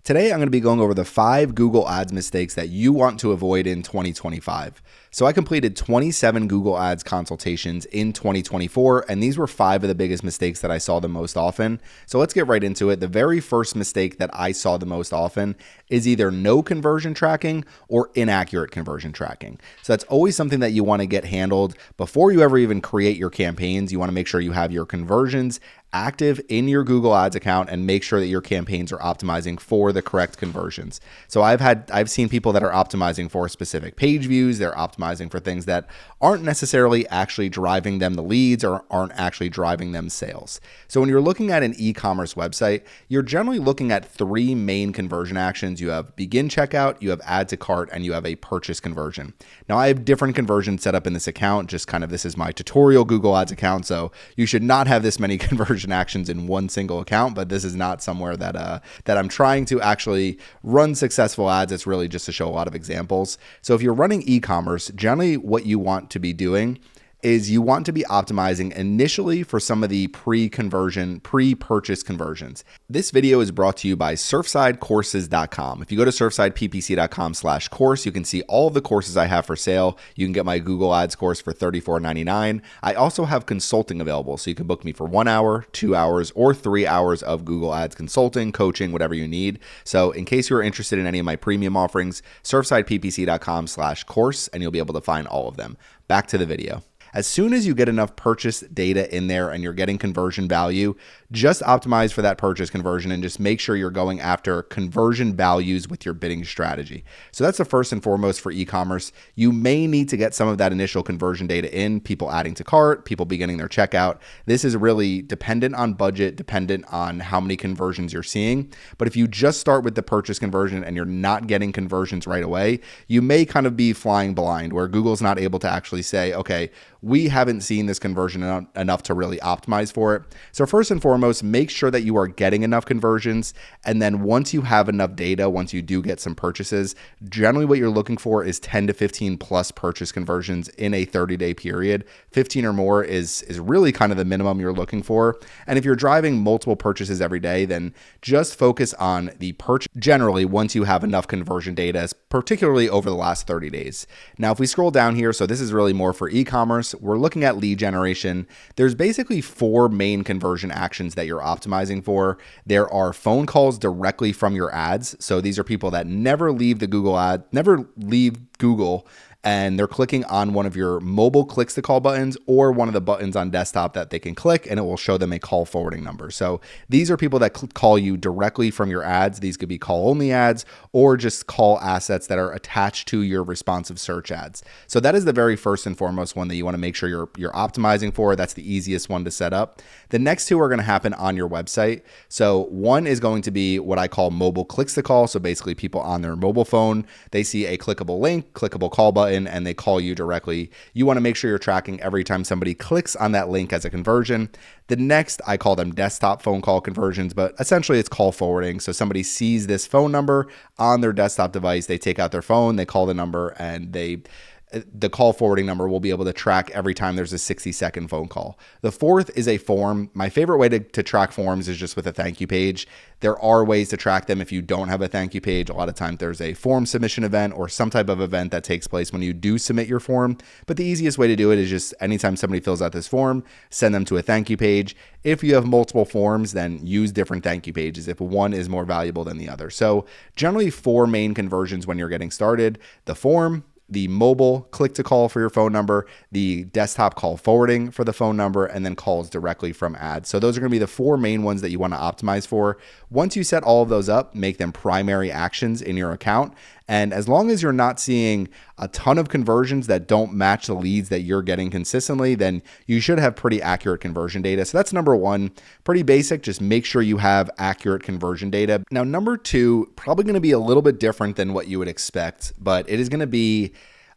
Today, I'm going to be going over the 5 Google Ads mistakes that you want to avoid in 2025. So I completed 27 Google Ads consultations in 2024, and these were 5 of the biggest mistakes that I saw the most often. So let's get right into it. The very first mistake that I saw the most often is either no conversion tracking or inaccurate conversion tracking. So that's always something that you want to get handled before you ever even create your campaigns. You want to make sure you have your conversions active in your Google Ads account and make sure that your campaigns are optimizing for the correct conversions. So I've seen people that are optimizing for specific page views. They're optimizing for things that aren't necessarily actually driving them the leads or aren't actually driving them sales. So when you're looking at an e-commerce website, you're generally looking at 3 main conversion actions. You have begin checkout, you have add to cart, and you have a purchase conversion. Now I have different conversions set up in this account. Just kind of, this is my tutorial Google Ads account. So you should not have this many conversion actions in one single account, but this is not somewhere that I'm trying to actually run successful ads. It's really just to show a lot of examples. So if you're running e-commerce, generally what you want to be doing is you want to be optimizing initially for some of the pre-purchase conversions. This video is brought to you by surfsidecourses.com. If you go to surfsideppc.com/course, you can see all of the courses I have for sale. You can get my Google Ads course for $34.99. I also have consulting available, so you can book me for 1 hour, 2 hours, or 3 hours of Google Ads consulting, coaching, whatever you need. So in case you're interested in any of my premium offerings, surfsideppc.com/course, and you'll be able to find all of them. Back to the video. As soon as you get enough purchase data in there and you're getting conversion value, just optimize for that purchase conversion and just make sure you're going after conversion values with your bidding strategy. So that's the first and foremost for e-commerce. You may need to get some of that initial conversion data in, people adding to cart, people beginning their checkout. This is really dependent on budget, dependent on how many conversions you're seeing. But if you just start with the purchase conversion and you're not getting conversions right away, you may kind of be flying blind where Google's not able to actually say, okay, we haven't seen this conversion enough to really optimize for it. So first and foremost, make sure that you are getting enough conversions. And then once you have enough data, once you do get some purchases, generally what you're looking for is 10 to 15 plus purchase conversions in a 30-day period. 15 or more is really kind of the minimum you're looking for. And if you're driving multiple purchases every day, then just focus on the purchase generally once you have enough conversion data, particularly over the last 30 days. Now, if we scroll down here, so this is really more for e-commerce. We're looking at lead generation. There's basically 4 main conversion actions that you're optimizing for. There are phone calls directly from your ads. So these are people that never leave Google, and they're clicking on one of your mobile clicks to call buttons or one of the buttons on desktop that they can click, and it will show them a call forwarding number. So these are people that call you directly from your ads. These could be call only ads or just call assets that are attached to your responsive search ads. So that is the very first and foremost one that you want to make sure you're optimizing for. That's the easiest one to set up. The next 2 are going to happen on your website. So one is going to be what I call mobile clicks to call. So basically people on their mobile phone, they see a clickable link, clickable call button, and they call you directly. You want to make sure you're tracking every time somebody clicks on that link as a conversion. The next, I call them desktop phone call conversions, but essentially it's call forwarding. So somebody sees this phone number on their desktop device, they take out their phone, they call the number, and the call forwarding number will be able to track every time there's a 60-second phone call. The fourth is a form. My favorite way to track forms is just with a thank you page. There are ways to track them if you don't have a thank you page. A lot of times there's a form submission event or some type of event that takes place when you do submit your form. But the easiest way to do it is just anytime somebody fills out this form, send them to a thank you page. If you have multiple forms, then use different thank you pages if one is more valuable than the other. So generally 4 main conversions when you're getting started: the form, the mobile click to call for your phone number, the desktop call forwarding for the phone number, and then calls directly from ads. So those are going to be the 4 main ones that you want to optimize for. Once you set all of those up, make them primary actions in your account. And as long as you're not seeing a ton of conversions that don't match the leads that you're getting consistently, then you should have pretty accurate conversion data. So that's number 1, pretty basic. Just make sure you have accurate conversion data. Now, number 2, probably going to be a little bit different than what you would expect, but it is going to be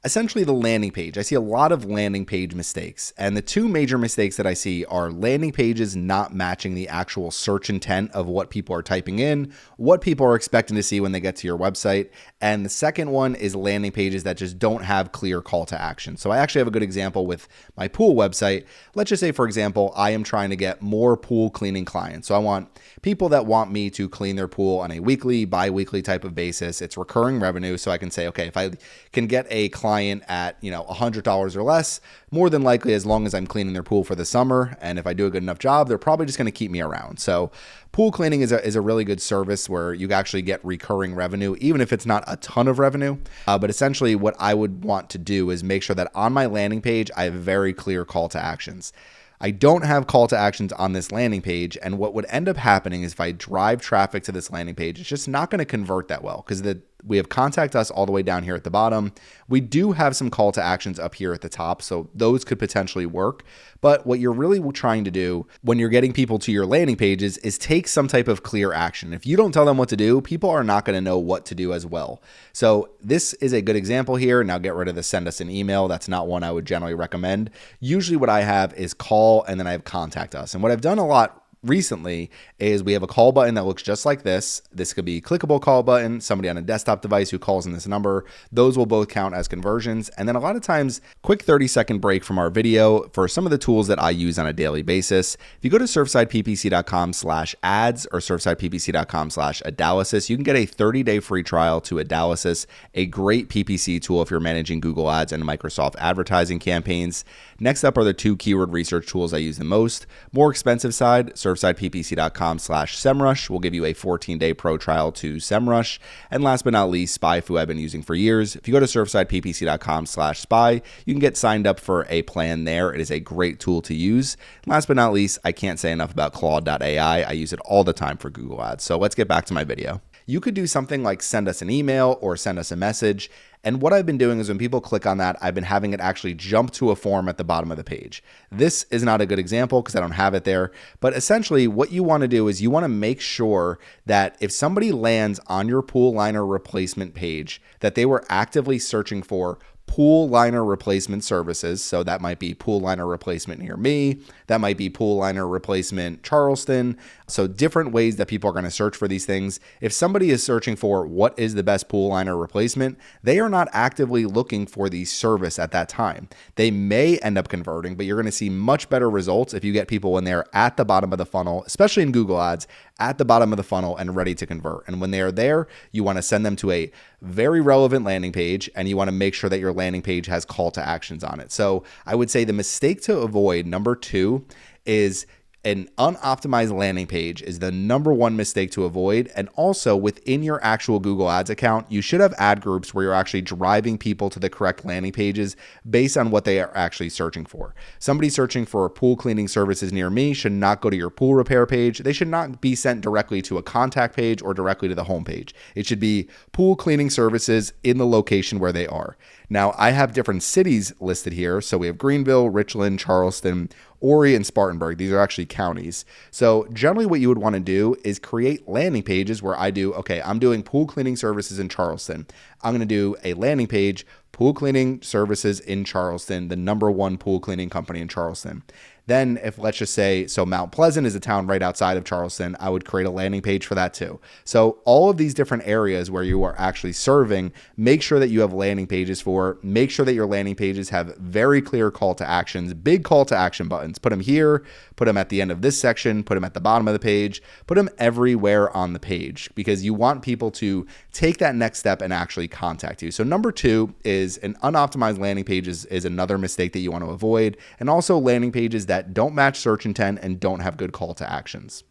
essentially the landing page. I see a lot of landing page mistakes. And the two major mistakes that I see are landing pages not matching the actual search intent of what people are typing in, what people are expecting to see when they get to your website. And the second one is landing pages that just don't have clear call to action. So I actually have a good example with my pool website. Let's just say, for example, I am trying to get more pool cleaning clients. So I want people that want me to clean their pool on a weekly, bi-weekly type of basis. It's recurring revenue. So I can say, okay, if I can get a client at, $100 or less, more than likely, as long as I'm cleaning their pool for the summer, and if I do a good enough job, they're probably just going to keep me around. So pool cleaning is a really good service where you actually get recurring revenue, even if it's not a ton of revenue. But essentially what I would want to do is make sure that on my landing page, I have very clear call to actions. I don't have call to actions on this landing page. And what would end up happening is if I drive traffic to this landing page, it's just not going to convert that well because we have contact us all the way down here at the bottom. We do have some call to actions up here at the top, so those could potentially work. But what you're really trying to do when you're getting people to your landing pages is take some type of clear action. If you don't tell them what to do, people are not going to know what to do as well. So this is a good example here. Now get rid of the send us an email. That's not one I would generally recommend. Usually what I have is call and then I have contact us. And what I've done a lot recently is we have a call button that looks just like this. This could be a clickable call button, somebody on a desktop device who calls in this number. Those will both count as conversions. And then a lot of times, quick 30-second break from our video for some of the tools that I use on a daily basis. If you go to surfsideppc.com/ads or surfsideppc.com/Adalysis, you can get a 30-day free trial to Adalysis, a great PPC tool if you're managing Google Ads and Microsoft advertising campaigns. Next up are the two keyword research tools I use the most. More expensive side, surfsideppc.com/SEMrush will give you a 14-day pro trial to SEMrush. And last but not least, Spy, who I've been using for years. If you go to surfsideppc.com/spy, you can get signed up for a plan there. It is a great tool to use. Last but not least, I can't say enough about Claude.ai. I use it all the time for Google Ads. So let's get back to my video. You could do something like send us an email or send us a message. And what I've been doing is when people click on that, I've been having it actually jump to a form at the bottom of the page. This is not a good example because I don't have it there. But essentially what you want to do is you want to make sure that if somebody lands on your pool liner replacement page, that they were actively searching for pool liner replacement services. So that might be pool liner replacement near me. That might be pool liner replacement Charleston. So different ways that people are going to search for these things. If somebody is searching for what is the best pool liner replacement, they are not actively looking for the service at that time. They may end up converting, but you're going to see much better results if you get people when they're at the bottom of the funnel, especially in Google Ads, at the bottom of the funnel and ready to convert. And when they are there, you want to send them to a very relevant landing page, and you want to make sure that your landing page has call to actions on it. So I would say the mistake to avoid, number 2, is an unoptimized landing page is the number one mistake to avoid. And also within your actual Google Ads account, you should have ad groups where you're actually driving people to the correct landing pages based on what they are actually searching for. Somebody searching for pool cleaning services near me should not go to your pool repair page. They should not be sent directly to a contact page or directly to the home page. It should be pool cleaning services in the location where they are. Now, I have different cities listed here. So we have Greenville, Richland, Charleston, Horry, and Spartanburg. These are actually counties. So generally what you would want to do is create landing pages where I'm doing pool cleaning services in Charleston. I'm going to do a landing page, pool cleaning services in Charleston, the number one pool cleaning company in Charleston. Then if let's just say, so Mount Pleasant is a town right outside of Charleston, I would create a landing page for that too. So all of these different areas where you are actually serving, make sure that you have landing pages for, make sure that your landing pages have very clear call to actions, big call to action buttons. Put them here, put them at the end of this section, put them at the bottom of the page, put them everywhere on the page because you want people to take that next step and actually contact you. So number 2 is an unoptimized landing page is another mistake that you want to avoid. And also landing pages that don't match search intent and don't have good call to actions.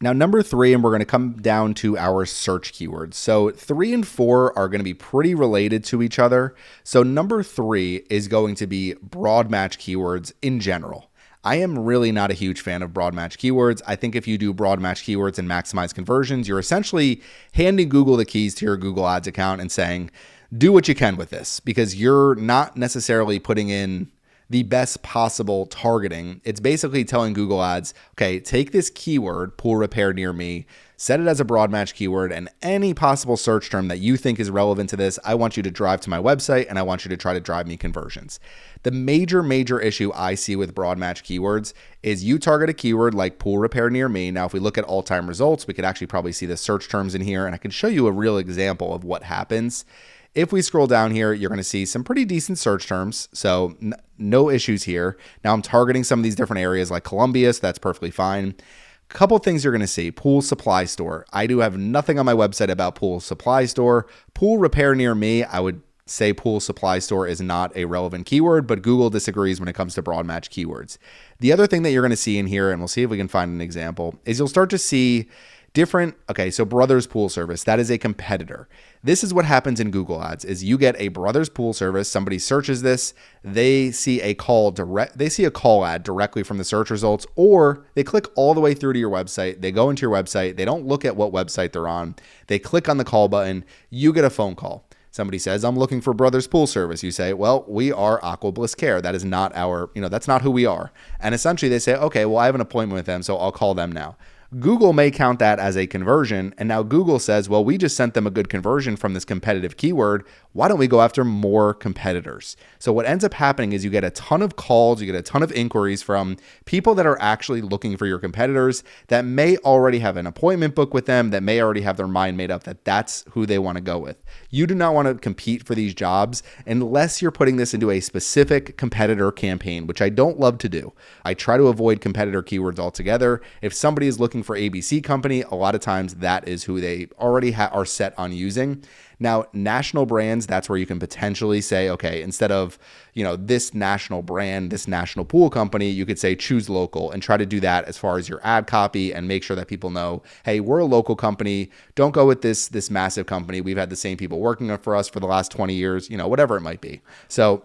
Now, number 3, and we're going to come down to our search keywords. So 3 and 4 are going to be pretty related to each other. So number 3 is going to be broad match keywords in general. I am really not a huge fan of broad match keywords. I think if you do broad match keywords and maximize conversions, you're essentially handing Google the keys to your Google Ads account and saying, do what you can with this, because you're not necessarily putting in the best possible targeting. It's basically telling Google Ads, okay, take this keyword, pool repair near me, set it as a broad match keyword, and any possible search term that you think is relevant to this, I want you to drive to my website and I want you to try to drive me conversions. The major issue I see with broad match keywords is you target a keyword like pool repair near me. Now, if we look at all-time results, we could actually probably see the search terms in here, and I can show you a real example of what happens. If we scroll down here, you're going to see some pretty decent search terms, so no issues here. Now, I'm targeting some of these different areas like Columbia, so that's perfectly fine. Couple things you're going to see. Pool supply store. I do have nothing on my website about pool supply store. Pool repair near me, I would say pool supply store is not a relevant keyword, but Google disagrees when it comes to broad match keywords. The other thing that you're going to see in here, and we'll see if we can find an example, is you'll start to see different, okay, so Brothers Pool Service, that is a competitor. This is what happens in Google Ads, is you get a Brothers Pool Service, somebody searches this, they see a call ad directly from the search results, or they click all the way through to your website, they go into your website, they don't look at what website they're on, they click on the call button, you get a phone call. Somebody says, I'm looking for Brothers Pool Service. You say, well, we are Aqua Bliss Care. That is not that's not who we are. And essentially they say, okay, well, I have an appointment with them, so I'll call them now. Google may count that as a conversion, and now Google says, well, we just sent them a good conversion from this competitive keyword. Why don't we go after more competitors? So what ends up happening is you get a ton of calls, you get a ton of inquiries from people that are actually looking for your competitors that may already have an appointment booked with them, that may already have their mind made up that that's who they want to go with. You do not want to compete for these jobs unless you're putting this into a specific competitor campaign, which I don't love to do. I try to avoid competitor keywords altogether. If somebody is looking for ABC company, a lot of times that is who they already are set on using. Now, national brands, that's where you can potentially say, okay, instead of, this national brand, this national pool company, you could say choose local and try to do that as far as your ad copy and make sure that people know, hey, we're a local company. Don't go with this massive company. We've had the same people working for us for the last 20 years, whatever it might be. So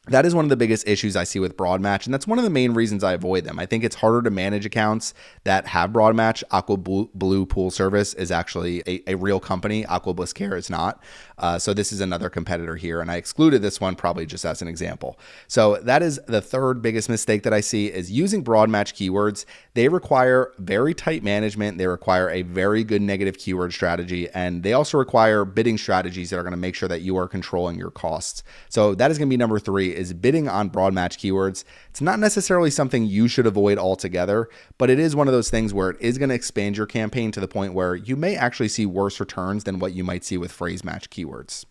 that is one of the biggest issues I see with broad match, and that's one of the main reasons I avoid them. I think it's harder to manage accounts that have broad match. Aqua Blue Pool Service is actually a real company. Aqua Bliss Care is not. So this is another competitor here, and I excluded this one probably just as an example. So that is the third biggest mistake that I see is using broad match keywords. They require very tight management. They require a very good negative keyword strategy, and they also require bidding strategies that are going to make sure that you are controlling your costs. So that is going to be number 3. Is bidding on broad match keywords. It's not necessarily something you should avoid altogether, but it is one of those things where it is going to expand your campaign to the point where you may actually see worse returns than what you might see with phrase match keywords.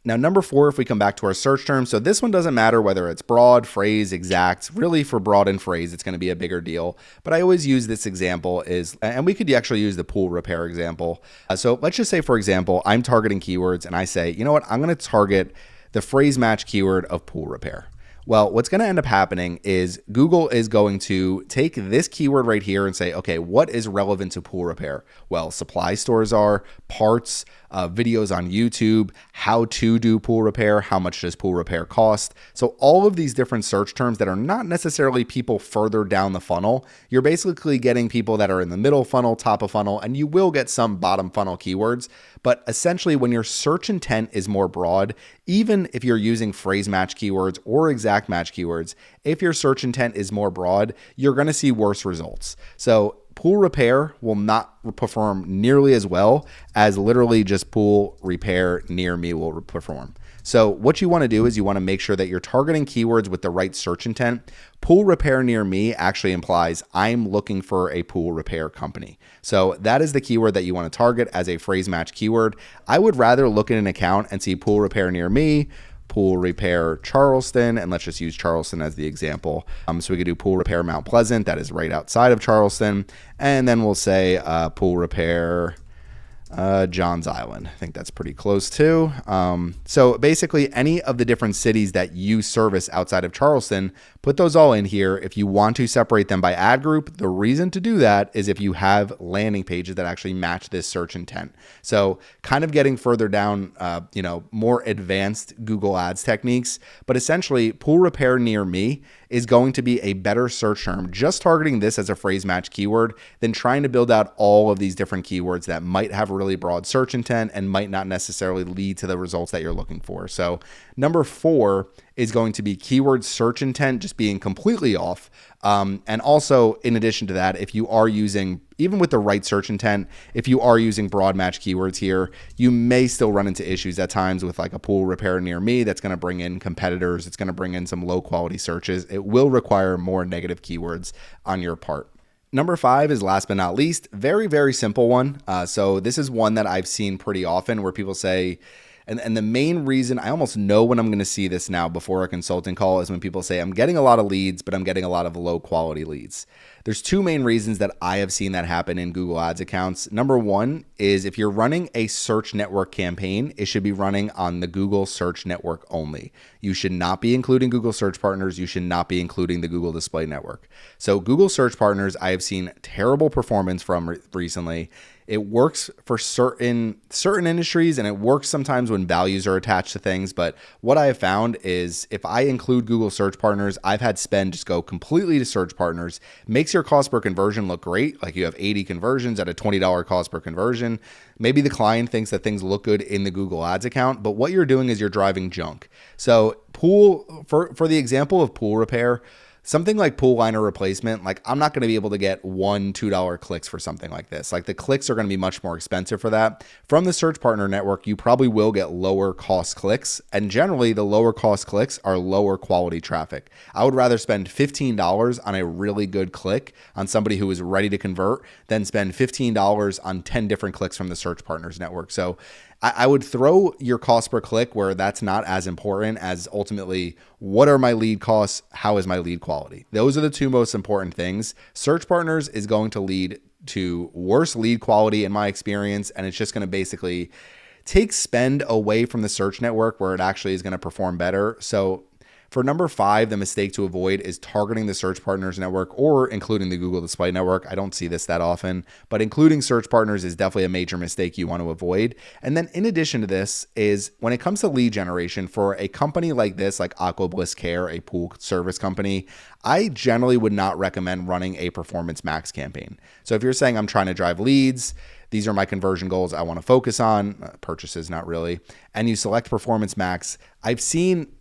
Now, number 4, if we come back to our search terms, so this one doesn't matter whether it's broad, phrase, exact. Really, for broad and phrase, it's going to be a bigger deal. But I always use this example and we could actually use the pool repair example. So let's just say, for example, I'm targeting keywords and I say, you know what, I'm going to target the phrase match keyword of pool repair. Well, what's going to end up happening is Google is going to take this keyword right here and say, okay, what is relevant to pool repair? Well, supply stores are, parts, videos on YouTube, how to do pool repair, how much does pool repair cost? So all of these different search terms that are not necessarily people further down the funnel, you're basically getting people that are in the middle funnel, top of funnel, and you will get some bottom funnel keywords. But essentially, when your search intent is more broad, even if you're using phrase match keywords or exact match keywords, if your search intent is more broad, you're going to see worse results. So pool repair will not perform nearly as well as literally just pool repair near me will perform. So what you want to do is you want to make sure that you're targeting keywords with the right search intent. Pool repair near me actually implies I'm looking for a pool repair company. So that is the keyword that you want to target as a phrase match keyword. I would rather look at an account and see pool repair near me, pool repair Charleston, and let's just use Charleston as the example. So we could do pool repair Mount Pleasant, that is right outside of Charleston, and then we'll say pool repair Johns Island. I think that's pretty close too. So basically any of the different cities that you service outside of Charleston, put those all in here. If you want to separate them by ad group, the reason to do that is if you have landing pages that actually match this search intent. So kind of getting further down, more advanced Google Ads techniques, but essentially pool repair near me is going to be a better search term, just targeting this as a phrase match keyword than trying to build out all of these different keywords that might have really really broad search intent and might not necessarily lead to the results that you're looking for. So number 4 is going to be keyword search intent just being completely off. And also, in addition to that, if you are using, even with the right search intent, if you are using broad match keywords here, you may still run into issues at times with like a pool repair near me that's going to bring in competitors. It's going to bring in some low quality searches. It will require more negative keywords on your part. Number 5 is last but not least, very, very simple one. So this is one that I've seen pretty often where people say, and the main reason I almost know when I'm going to see this now before a consulting call is when people say, I'm getting a lot of leads, but I'm getting a lot of low quality leads. There's 2 main reasons that I have seen that happen in Google Ads accounts. Number 1 is if you're running a search network campaign, it should be running on the Google search network only. You should not be including Google search partners. You should not be including the Google display network. So Google search partners, I have seen terrible performance from recently. It works for certain industries, and it works sometimes when values are attached to things. But what I have found is if I include Google search partners, I've had spend just go completely to search partners. Makes your cost per conversion look great. Like you have 80 conversions at a $20 cost per conversion. Maybe the client thinks that things look good in the Google Ads account, but what you're doing is you're driving junk. So for the example of pool repair, something like pool liner replacement, like I'm not going to be able to get $1-2 clicks for something like this. Like the clicks are going to be much more expensive for that. From the search partner network, you probably will get lower cost clicks. And generally the lower cost clicks are lower quality traffic. I would rather spend $15 on a really good click on somebody who is ready to convert than spend $15 on 10 different clicks from the search partners network. So I would throw your cost per click where that's not as important as ultimately what are my lead costs? How is my lead quality? Those are the 2 most important things. Search partners is going to lead to worse lead quality in my experience, and it's just going to basically take spend away from the search network where it actually is going to perform better. So for number 5, the mistake to avoid is targeting the search partners network or including the Google display network. I don't see this that often, but including search partners is definitely a major mistake you want to avoid. And then in addition to this is when it comes to lead generation for a company like this, like Aqua Bliss Care, a pool service company, I generally would not recommend running a Performance Max campaign. So if you're saying I'm trying to drive leads, these are my conversion goals I want to focus on, purchases, not really, and you select Performance Max, I've seen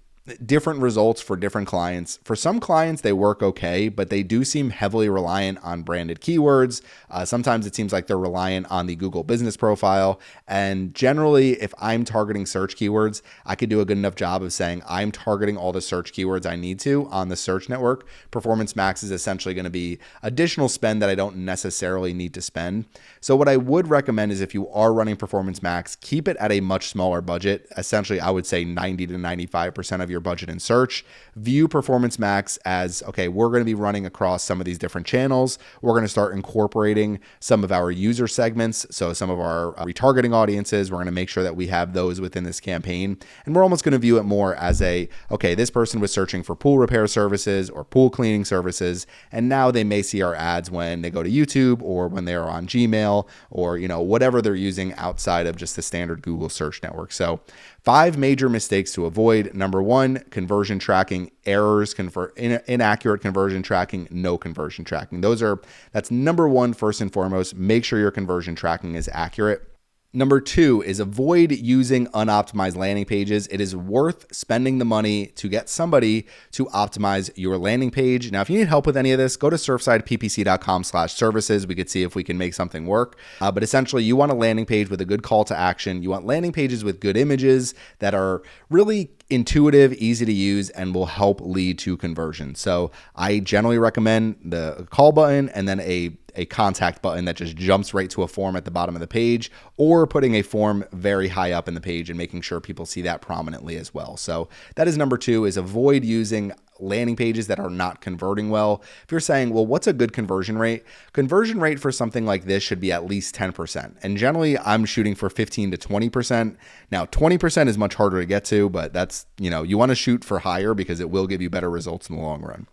different results for different clients. For some clients, they work okay, but they do seem heavily reliant on branded keywords. Sometimes it seems like they're reliant on the Google business profile. And generally, if I'm targeting search keywords, I could do a good enough job of saying I'm targeting all the search keywords I need to on the search network. Performance Max is essentially going to be additional spend that I don't necessarily need to spend. So what I would recommend is if you are running Performance Max, keep it at a much smaller budget. Essentially, I would say 90 to 95% of your budget in search. View Performance Max as, okay, we're going to be running across some of these different channels. We're going to start incorporating some of our user segments. So some of our retargeting audiences, we're going to make sure that we have those within this campaign. And we're almost going to view it more as okay, this person was searching for pool repair services or pool cleaning services. And now they may see our ads when they go to YouTube or when they're on Gmail or, whatever they're using outside of just the standard Google search network. So 5 major mistakes to avoid. Number 1, conversion tracking errors, inaccurate conversion tracking, no conversion tracking. That's number 1, first and foremost. Make sure your conversion tracking is accurate. Number 2 is avoid using unoptimized landing pages. It is worth spending the money to get somebody to optimize your landing page. Now, if you need help with any of this, go to surfsideppc.com/services. We could see if we can make something work. But essentially, you want a landing page with a good call to action. You want landing pages with good images that are really intuitive, easy to use, and will help lead to conversion. So I generally recommend the call button and then a contact button that just jumps right to a form at the bottom of the page, or putting a form very high up in the page and making sure people see that prominently as well. So that is number 2, is avoid using landing pages that are not converting well. If you're saying, well, what's a good conversion rate? Conversion rate for something like this should be at least 10%. And generally I'm shooting for 15 to 20%. Now 20% is much harder to get to, but that's, you want to shoot for higher because it will give you better results in the long run.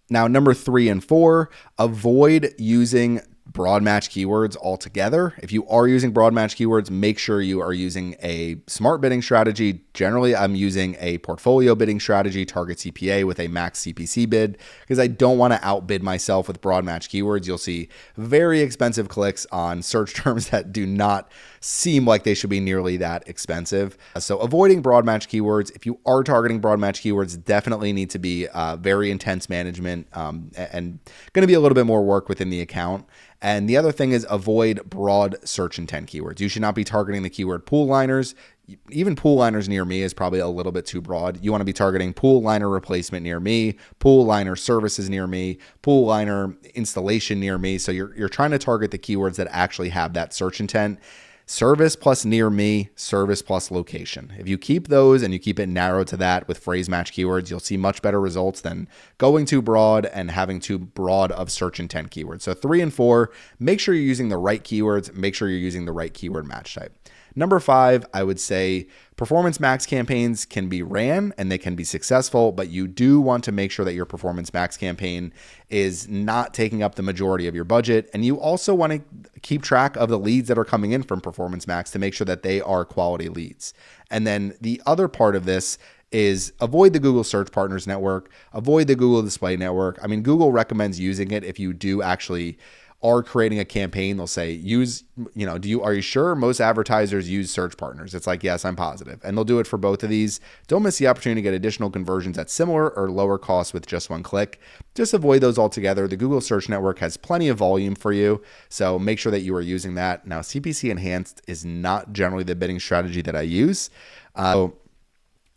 Now, number 3 and 4, avoid using broad match keywords altogether. If you are using broad match keywords, make sure you are using a smart bidding strategy. Generally, I'm using a portfolio bidding strategy, target CPA with a max CPC bid, because I don't want to outbid myself with broad match keywords. You'll see very expensive clicks on search terms that do not seem like they should be nearly that expensive. So avoiding broad match keywords. If you are targeting broad match keywords, definitely need to be very intense management and going to be a little bit more work within the account. And the other thing is avoid broad search intent keywords. You should not be targeting the keyword pool liners. Even pool liners near me is probably a little bit too broad. You want to be targeting pool liner replacement near me, pool liner services near me, pool liner installation near me. So you're trying to target the keywords that actually have that search intent. Service plus near me, service plus location. If you keep those and you keep it narrow to that with phrase match keywords, you'll see much better results than going too broad and having too broad of search intent keywords. So 3 and 4, make sure you're using the right keywords, make sure you're using the right keyword match type. Number 5, I would say performance max campaigns can be ran and they can be successful, but you do want to make sure that your performance max campaign is not taking up the majority of your budget. And you also want to keep track of the leads that are coming in from performance max to make sure that they are quality leads. And then the other part of this is avoid the Google Search Partners Network, avoid the Google Display Network. I mean, Google recommends using it if you do actually are creating a campaign. They'll say, are you sure? Most advertisers use search partners. It's like, yes, I'm positive. And they'll do it for both of these. Don't miss the opportunity to get additional conversions at similar or lower costs with just one click. Just avoid those altogether. The Google Search Network has plenty of volume for you, so make sure that you are using that. Now, CPC Enhanced is not generally the bidding strategy that I use.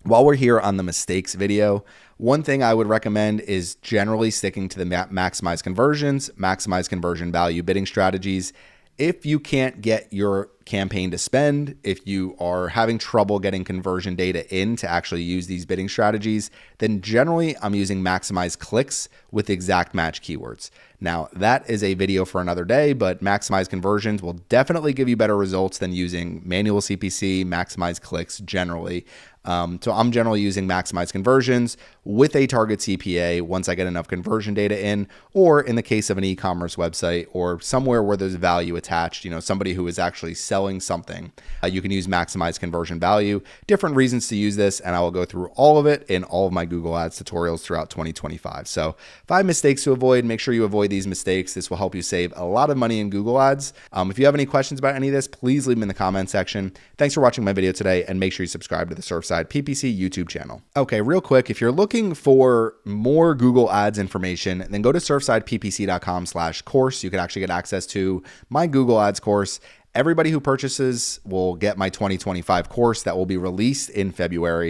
While we're here on the mistakes video, one thing I would recommend is generally sticking to the maximize conversions, maximize conversion value bidding strategies. If you can't get your campaign to spend, if you are having trouble getting conversion data in to actually use these bidding strategies, then generally I'm using maximize clicks with exact match keywords. Now, that is a video for another day, but maximize conversions will definitely give you better results than using manual CPC, maximize clicks generally. So I'm generally using maximize conversions with a target CPA once I get enough conversion data in, or in the case of an e-commerce website or somewhere where there's value attached, somebody who is actually selling something, you can use maximize conversion value. Different reasons to use this, and I will go through all of it in all of my Google Ads tutorials throughout 2025. So 5 mistakes to avoid. Make sure you avoid these mistakes. This will help you save a lot of money in Google Ads. If you have any questions about any of this, please leave them in the comment section. Thanks for watching my video today, and make sure you subscribe to the Surfside PPC YouTube channel. Okay, real quick, if you're looking for more Google Ads information, then go to surfsideppc.com/course. You can actually get access to my Google Ads course. Everybody who purchases will get my 2025 course that will be released in February.